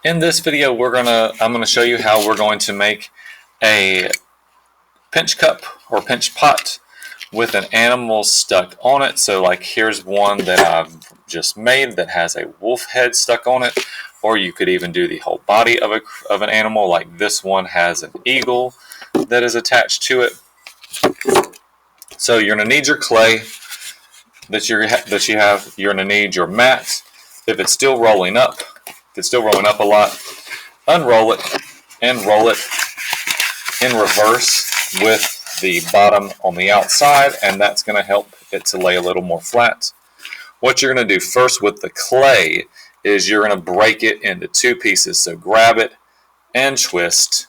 In this video, I'm gonna show you how we're going to make a pinch cup or pinch pot with an animal stuck on it. So like here's one that I've just made that has a wolf head stuck on it, or you could even do the whole body of an animal. Like this one has an eagle that is attached to it. So you're gonna need your clay that you have. You're gonna need your mat. If it's still rolling up a lot, unroll it and roll it in reverse with the bottom on the outside, and that's going to help it to lay a little more flat. What you're going to do first with the clay is you're going to break it into two pieces. So grab it and twist.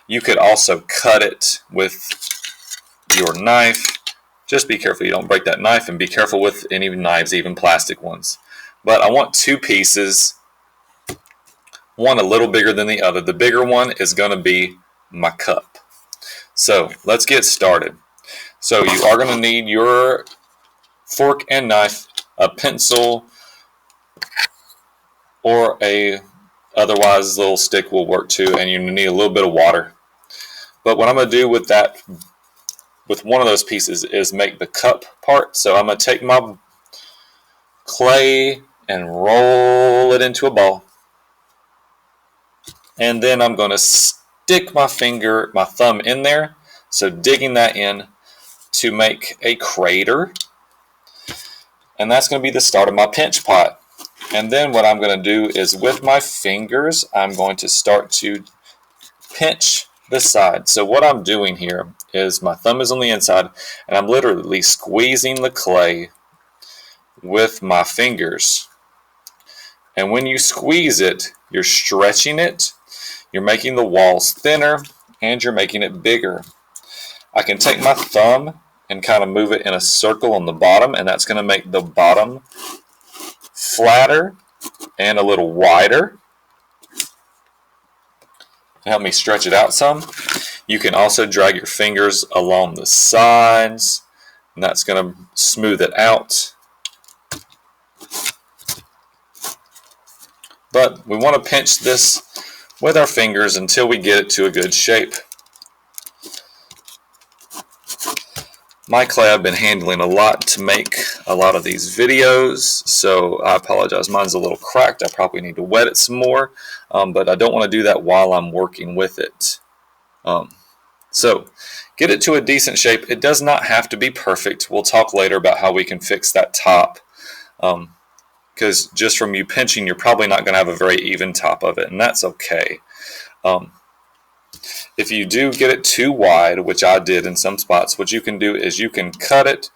You could also cut it with your knife. Just be careful you don't break that knife, and be careful with any knives, even plastic ones. But I want two pieces, one a little bigger than the other. The bigger one is going to be my cup. So let's get started. So you are going to need your fork and knife, a pencil, or a otherwise little stick will work too, and you need a little bit of water. But what I'm going to do with one of those pieces is make the cup part. So I'm going to take my clay and roll it into a ball. And then I'm going to stick my thumb in there. So digging that in to make a crater. And that's going to be the start of my pinch pot. And then what I'm going to do is with my fingers, I'm going to start to pinch the side. So what I'm doing here is my thumb is on the inside, and I'm literally squeezing the clay with my fingers. And when you squeeze it, you're stretching it, you're making the walls thinner, and you're making it bigger. I can take my thumb and kind of move it in a circle on the bottom, and that's going to make the bottom flatter and a little wider. Help me stretch it out some. You can also drag your fingers along the sides, and that's going to smooth it out. But we want to pinch this with our fingers until we get it to a good shape. My clay I've been handling a lot to make a lot of these videos, so I apologize. Mine's a little cracked. I probably need to wet it some more, but I don't want to do that while I'm working with it. So get it to a decent shape. It does not have to be perfect. We'll talk later about how we can fix that top, because just from you pinching, you're probably not going to have a very even top of it, and that's okay. If you do get it too wide, which I did in some spots, what you can do is you can cut it,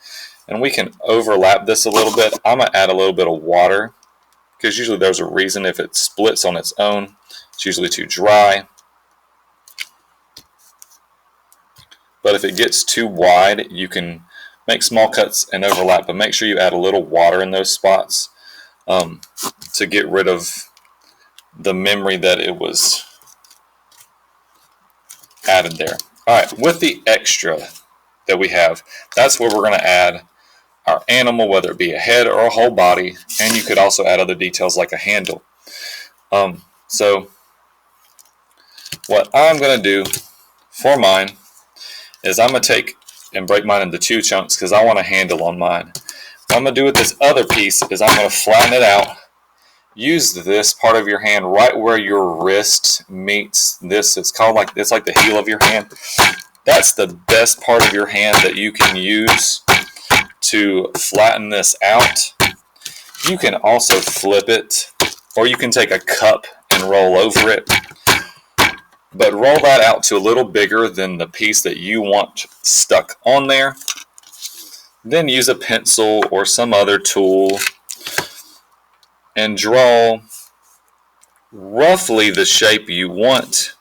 and we can overlap this a little bit. I'm going to add a little bit of water, because usually there's a reason. If it splits on its own, it's usually too dry. But if it gets too wide, you can make small cuts and overlap, but make sure you add a little water in those spots to get rid of the memory that it was added there. Alright, with the extra that we have, that's where we're going to add our animal, whether it be a head or a whole body, and you could also add other details like a handle. So what I'm going to do for mine is I'm going to take and break mine into two chunks because I want a handle on mine. What I'm going to do with this other piece is I'm going to flatten it out. Use this part of your hand right where your wrist meets this. It's like the heel of your hand. That's the best part of your hand that you can use to flatten this out. You can also flip it, or you can take a cup and roll over it. But roll that out to a little bigger than the piece that you want stuck on there. Then use a pencil or some other tool and draw roughly the shape you want.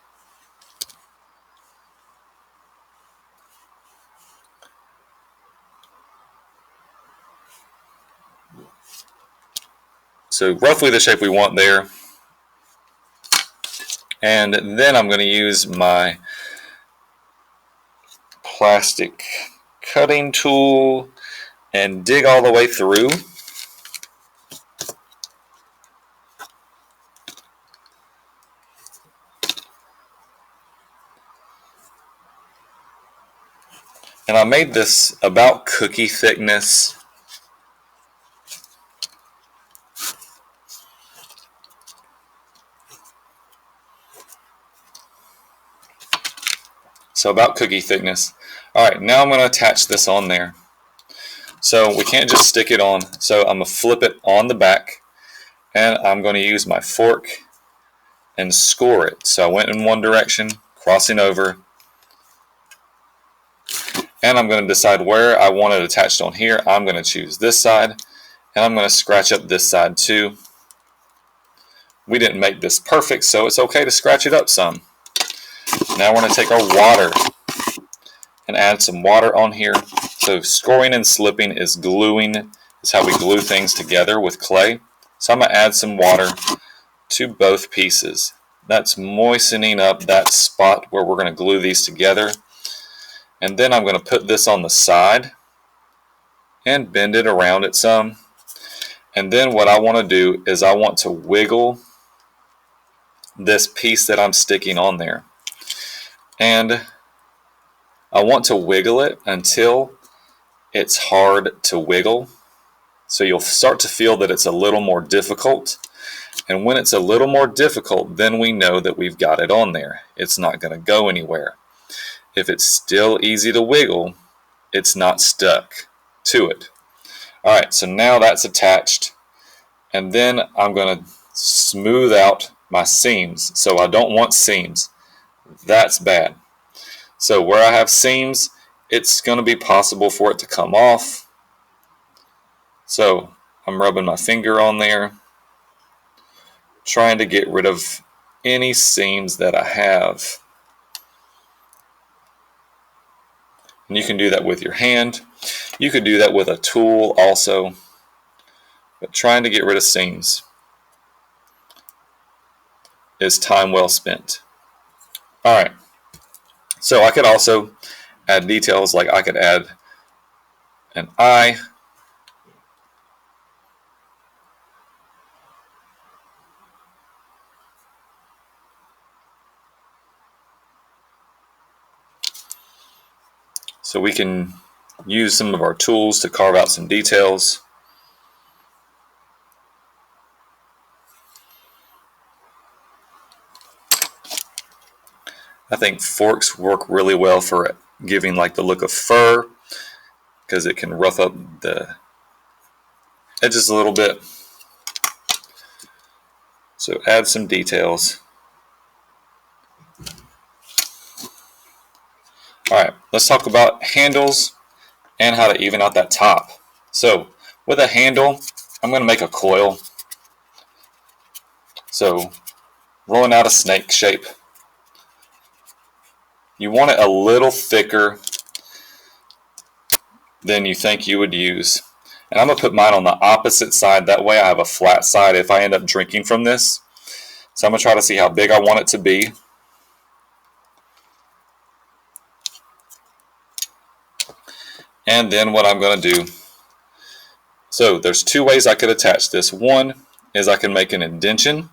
So roughly the shape we want there. And then I'm going to use my plastic cutting tool and dig all the way through. And I made this about cookie thickness. So about cookie thickness. Alright, now I'm going to attach this on there. So we can't just stick it on. So I'm going to flip it on the back. And I'm going to use my fork and score it. So I went in one direction, crossing over. And I'm going to decide where I want it attached on here. I'm going to choose this side. And I'm going to scratch up this side too. We didn't make this perfect, so it's okay to scratch it up some. Now we're going to take our water and add some water on here. So scoring and slipping is gluing, is how we glue things together with clay. So I'm going to add some water to both pieces. That's moistening up that spot where we're going to glue these together. And then I'm going to put this on the side and bend it around it some. And then what I want to do is I want to wiggle this piece that I'm sticking on there. And I want to wiggle it until it's hard to wiggle. So you'll start to feel that it's a little more difficult. And when it's a little more difficult, then we know that we've got it on there. It's not going to go anywhere. If it's still easy to wiggle, it's not stuck to it. Alright, so now that's attached. And then I'm going to smooth out my seams. So I don't want seams. That's bad. So where I have seams, it's going to be possible for it to come off. So I'm rubbing my finger on there, trying to get rid of any seams that I have. And you can do that with your hand. You could do that with a tool also. But trying to get rid of seams is time well spent. Alright, so I could also add details, like I could add an eye. So we can use some of our tools to carve out some details. I think forks work really well for giving like the look of fur, because it can rough up the edges a little bit. So add some details. Alright, let's talk about handles and how to even out that top. So with a handle, I'm going to make a coil. So rolling out a snake shape. You want it a little thicker than you think you would use. And I'm going to put mine on the opposite side. That way I have a flat side if I end up drinking from this. So I'm going to try to see how big I want it to be. And then what I'm going to do. So there's two ways I could attach this. One is I can make an indention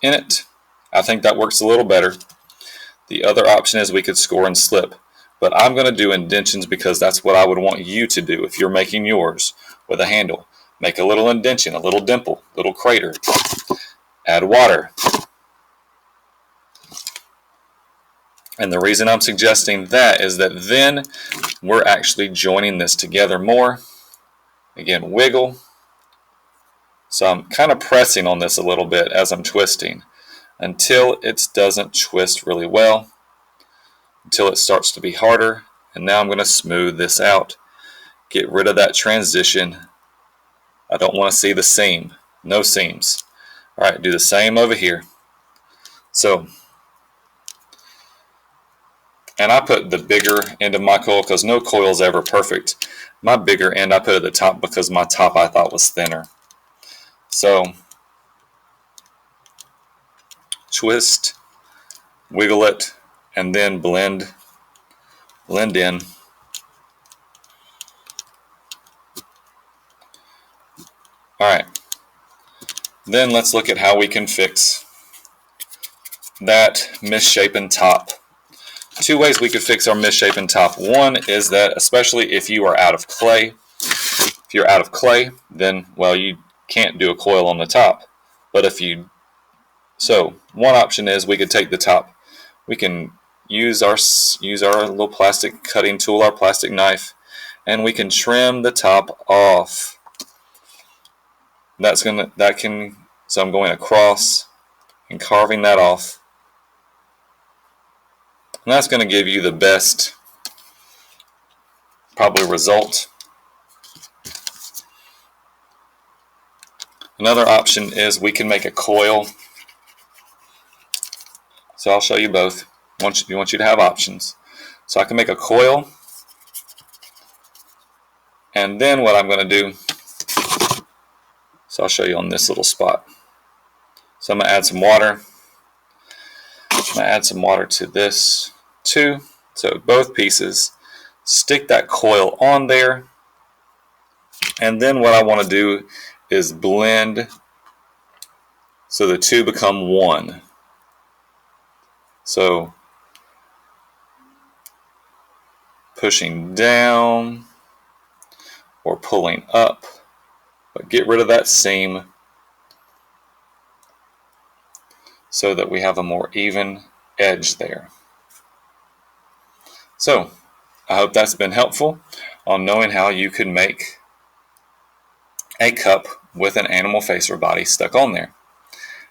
in it. I think that works a little better. The other option is we could score and slip. But I'm going to do indentions because that's what I would want you to do if you're making yours with a handle. Make a little indention, a little dimple, little crater. Add water. And the reason I'm suggesting that is that then we're actually joining this together more. Again, wiggle. So I'm kind of pressing on this a little bit as I'm twisting until it doesn't twist really well, until it starts to be harder. And now I'm going to smooth this out. Get rid of that transition. I don't want to see the seam. No seams. Alright, do the same over here. So, and I put the bigger end of my coil because no coil is ever perfect. My bigger end I put at the top because my top I thought was thinner. So, twist, wiggle it, and then blend in. Alright, then let's look at how we can fix that misshapen top. two ways we could fix our misshapen top. One is that, especially if you are out of clay, then, well, you can't do a coil on the top. But so one option is we could take the top. We can use our little plastic cutting tool, our plastic knife, and we can trim the top off. So I'm going across and carving that off. And that's going to give you the best, probably, result. Another option is we can make a coil. So I'll show you both. I want you to have options. So I can make a coil. And then what I'm going to do, so I'll show you on this little spot. So I'm going to add some water. I'm going to add some water to this too. So both pieces, stick that coil on there. And then what I want to do is blend so the two become one. So pushing down or pulling up, but get rid of that seam so that we have a more even edge there. So I hope that's been helpful on knowing how you can make a cup with an animal face or body stuck on there.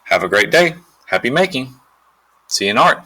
Have a great day. Happy making. See you in art.